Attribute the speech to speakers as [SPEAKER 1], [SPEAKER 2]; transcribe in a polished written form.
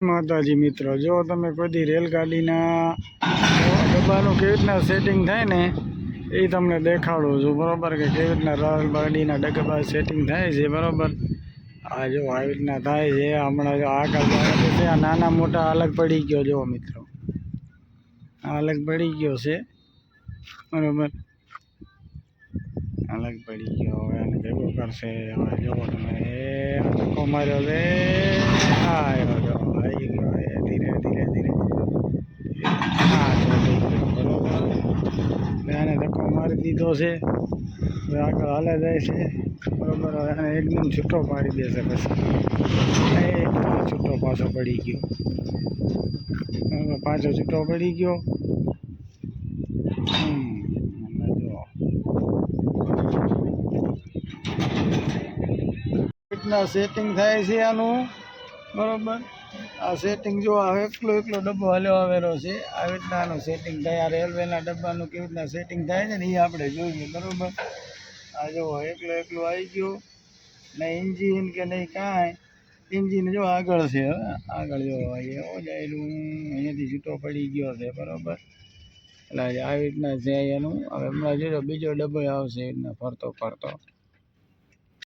[SPEAKER 1] માતાજી મિત્રો, જો તમે કોઈ દી રેલગાડીના ડબ્બાનું કેવી રીતના સેટિંગ થાય ને એ તમને દેખાડું છું, બરાબર? કે કેવી રીતના રેલગાડીના ડબ્બા સેટિંગ થાય છે, બરાબર? આ જો આવી રીતના થાય છે. હમણાં જો આગળ છે, આ નાના મોટા અલગ પડી ગયો, જો મિત્રો આ અલગ પડી ગયો છે, બરાબર? અલગ પડી ગયો. હવે એને ભેગો કરશે. હવે જો તમે ધક્કો માર્યો છે. આવ્યો જો આવી ગયો. ધીરે ધીરે ધીરે હા થઈ ગયો, બરોબર. એને ધક્કો મારી દીધો છે. હવે આગળ હાલે જાય છે, બરોબર. હવે એને એકદમ છૂટો પાડી દેશે. પછી છૂટો પાછો પડી ગયો, બરોબર. પાછો છૂટો પડી ગયો. રીતના સેટિંગ થાય છે આનું, બરોબર. આ સેટિંગ જો એકલો ડબ્બો હાલ્યો આવેલો છે. આવી રીતના આનું સેટિંગ થાય. આ રેલવેના ડબ્બાનું કેવી રીતના સેટિંગ થાય છે ને એ આપણે જોઈએ, બરોબર. આ જો એકલું આવી ગયું ને એન્જિન કે નહીં કાંઈ. એન્જિન જો આગળ છે. હવે આગળ જો એવો જાયલું અહીંયાથી છૂટો પડી ગયો છે, બરોબર. એટલે આવી રીતના છે એનું. હવે હમણાં જોજો બીજો ડબ્બો આવશે એ રીતના ફરતો.